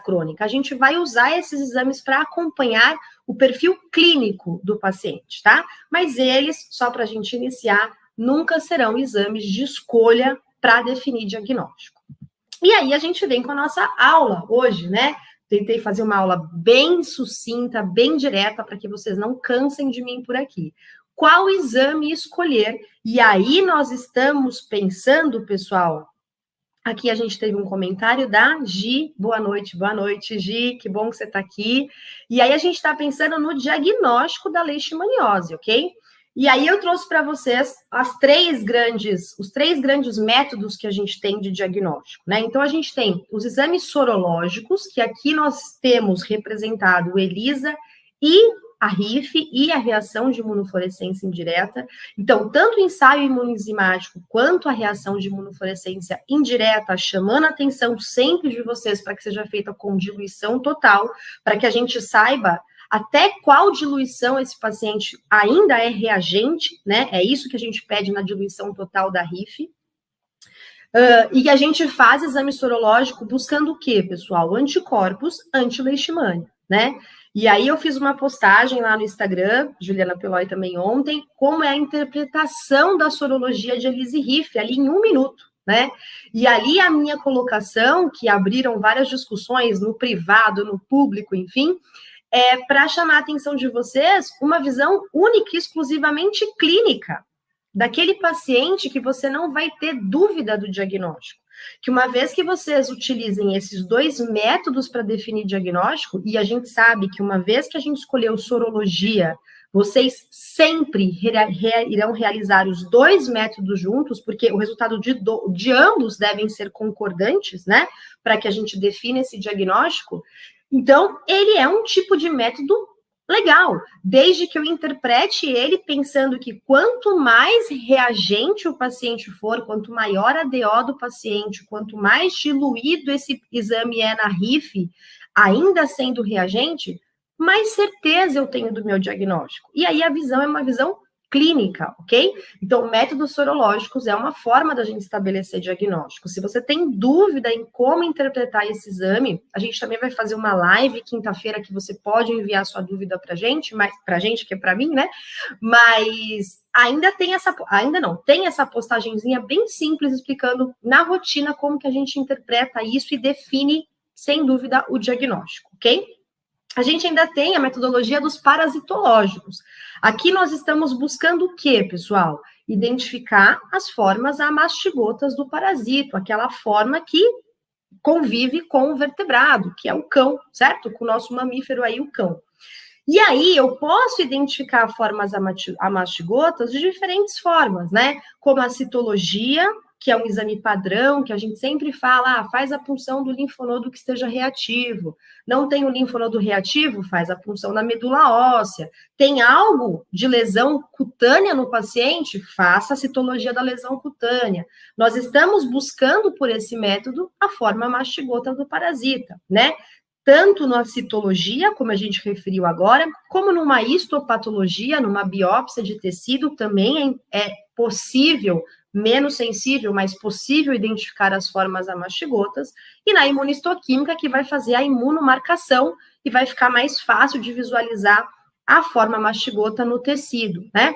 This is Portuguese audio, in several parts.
crônica. A gente vai usar esses exames para acompanhar o perfil clínico do paciente, tá? Mas eles, só para a gente iniciar, nunca serão exames de escolha para definir diagnóstico. E aí a gente vem com a nossa aula hoje, né? Tentei fazer uma aula bem sucinta, bem direta, para que vocês não cansem de mim por aqui. Qual exame escolher? E aí nós estamos pensando, pessoal, aqui a gente teve um comentário da Gi, boa noite, Gi, que bom que você está aqui. E aí a gente está pensando no diagnóstico da leishmaniose, ok? E aí eu trouxe para vocês os três grandes métodos que a gente tem de diagnóstico, né? Então a gente tem os exames sorológicos, que aqui nós temos representado o ELISA e a RIF e a reação de imunofluorescência indireta. Então, tanto o ensaio imunoenzimático quanto a reação de imunofluorescência indireta, chamando a atenção sempre de vocês para que seja feita com diluição total, para que a gente saiba até qual diluição esse paciente ainda é reagente, né? É isso que a gente pede na diluição total da RIF. E a gente faz exame sorológico buscando o quê, pessoal? Anticorpos anti-leishmania, né? E aí eu fiz uma postagem lá no Instagram, Juliana Peloy também ontem, como é a interpretação da sorologia de ELISA e RIF, ali em 1 minuto, né? E ali a minha colocação, que abriram várias discussões no privado, no público, enfim, é para chamar a atenção de vocês uma visão única e exclusivamente clínica daquele paciente que você não vai ter dúvida do diagnóstico. Que uma vez que vocês utilizem esses dois métodos para definir diagnóstico, e a gente sabe que uma vez que a gente escolheu sorologia, vocês sempre irão realizar os dois métodos juntos, porque o resultado de ambos devem ser concordantes, né? Para que a gente defina esse diagnóstico. Então, ele é um tipo de método legal, desde que eu interprete ele pensando que quanto mais reagente o paciente for, quanto maior a DO do paciente, quanto mais diluído esse exame é na RIF, ainda sendo reagente, mais certeza eu tenho do meu diagnóstico. E aí a visão é uma visão clínica, ok? Então, métodos sorológicos é uma forma da gente estabelecer diagnóstico. Se você tem dúvida em como interpretar esse exame, a gente também vai fazer uma live quinta-feira que você pode enviar sua dúvida para gente, mas para gente que é para mim, né? Mas tem essa postagenzinha bem simples explicando na rotina como que a gente interpreta isso e define, sem dúvida, o diagnóstico, ok? A gente ainda tem a metodologia dos parasitológicos. Aqui nós estamos buscando o quê, pessoal? Identificar as formas amastigotas do parasito, aquela forma que convive com o vertebrado, que é o cão, certo? Com o nosso mamífero aí, o cão. E aí eu posso identificar formas amastigotas de diferentes formas, né? Como a citologia, que é um exame padrão, que a gente sempre fala, faz a punção do linfonodo que esteja reativo. Não tem o linfonodo reativo, faz a punção da medula óssea. Tem algo de lesão cutânea no paciente, faça a citologia da lesão cutânea. Nós estamos buscando, por esse método, a forma mastigota do parasita, né? Tanto na citologia, como a gente referiu agora, como numa histopatologia, numa biópsia de tecido, também é possível, menos sensível, mas possível identificar as formas amastigotas, e na imunistoquímica, que vai fazer a imunomarcação, e vai ficar mais fácil de visualizar a forma mastigota no tecido, né?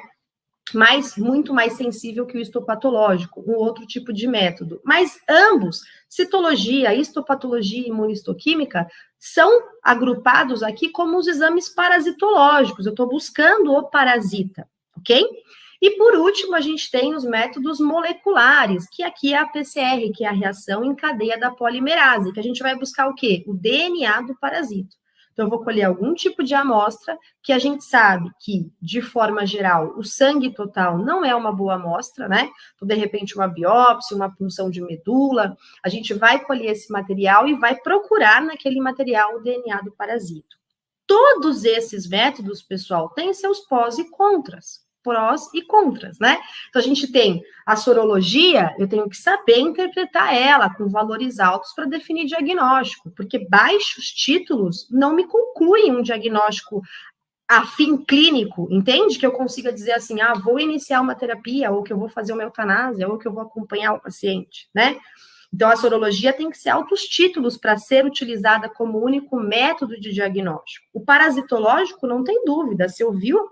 Mas muito mais sensível que o histopatológico, um outro tipo de método. Mas ambos, citologia, histopatologia e imunistoquímica, são agrupados aqui como os exames parasitológicos. Eu estou buscando o parasita, ok? E por último, a gente tem os métodos moleculares, que aqui é a PCR, que é a reação em cadeia da polimerase, que a gente vai buscar o quê? O DNA do parasito. Então, eu vou colher algum tipo de amostra que a gente sabe que, de forma geral, o sangue total não é uma boa amostra, né? Então, de repente, uma biópsia, uma punção de medula, a gente vai colher esse material e vai procurar naquele material o DNA do parasito. Todos esses métodos, pessoal, têm seus prós e contras, né? Então, a gente tem a sorologia, eu tenho que saber interpretar ela com valores altos para definir diagnóstico, porque baixos títulos não me concluem um diagnóstico a fim clínico, entende? Que eu consiga dizer assim, vou iniciar uma terapia, ou que eu vou fazer uma eutanásia, ou que eu vou acompanhar o paciente, né? Então, a sorologia tem que ser altos títulos para ser utilizada como único método de diagnóstico. O parasitológico, não tem dúvida, se eu vi o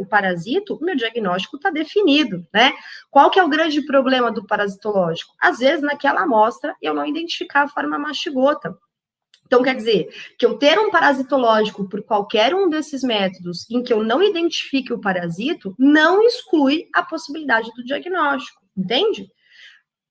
parasito, o meu diagnóstico está definido, né? Qual que é o grande problema do parasitológico? Às vezes, naquela amostra, eu não identificar a forma mastigota. Então, quer dizer, que eu ter um parasitológico por qualquer um desses métodos em que eu não identifique o parasito, não exclui a possibilidade do diagnóstico, entende?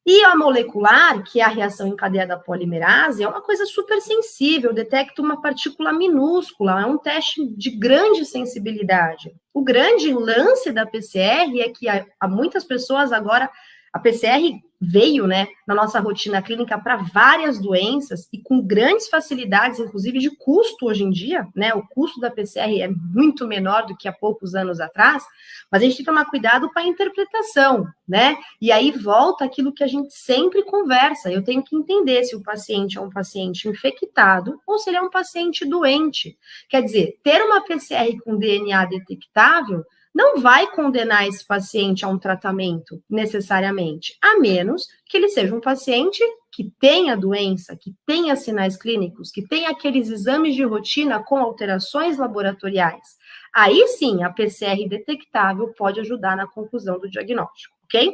E a molecular, que é a reação em cadeia da polimerase, é uma coisa super sensível, detecta uma partícula minúscula, é um teste de grande sensibilidade. O grande lance da PCR é que há muitas pessoas agora, a PCR veio, né, na nossa rotina clínica para várias doenças e com grandes facilidades, inclusive de custo hoje em dia, né, o custo da PCR é muito menor do que há poucos anos atrás, mas a gente tem que tomar cuidado com a interpretação, né, e aí volta aquilo que a gente sempre conversa, eu tenho que entender se o paciente é um paciente infectado ou se ele é um paciente doente. Quer dizer, ter uma PCR com DNA detectável não vai condenar esse paciente a um tratamento, necessariamente, a menos que ele seja um paciente que tenha doença, que tenha sinais clínicos, que tenha aqueles exames de rotina com alterações laboratoriais. Aí sim, a PCR detectável pode ajudar na conclusão do diagnóstico, ok?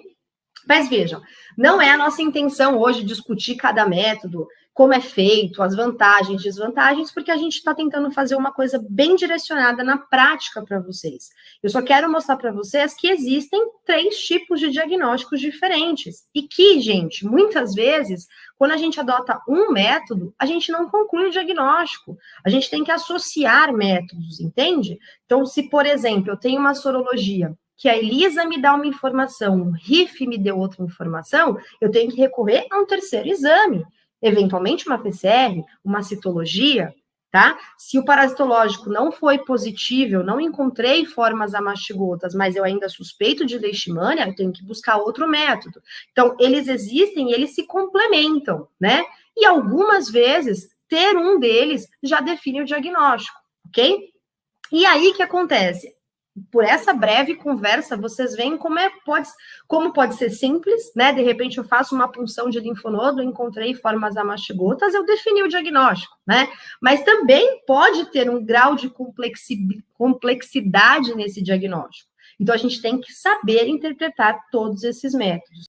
Mas vejam, não é a nossa intenção hoje discutir cada método, como é feito, as vantagens, desvantagens, porque a gente está tentando fazer uma coisa bem direcionada na prática para vocês. Eu só quero mostrar para vocês que existem 3 tipos de diagnósticos diferentes. E que, gente, muitas vezes, quando a gente adota um método, a gente não conclui o diagnóstico. A gente tem que associar métodos, entende? Então, se, por exemplo, eu tenho uma sorologia, que a ELISA me dá uma informação, o RIF me deu outra informação, eu tenho que recorrer a um terceiro exame, eventualmente uma PCR, uma citologia, tá? Se o parasitológico não foi positivo, eu não encontrei formas amastigotas, mas eu ainda suspeito de leishmania, eu tenho que buscar outro método. Então, eles existem e eles se complementam, né? E algumas vezes, ter um deles já define o diagnóstico, ok? E aí, o que acontece? Por essa breve conversa, vocês veem como pode ser simples, né? De repente eu faço uma punção de linfonodo, encontrei formas amastigotas, eu defini o diagnóstico, né? Mas também pode ter um grau de complexidade nesse diagnóstico. Então a gente tem que saber interpretar todos esses métodos.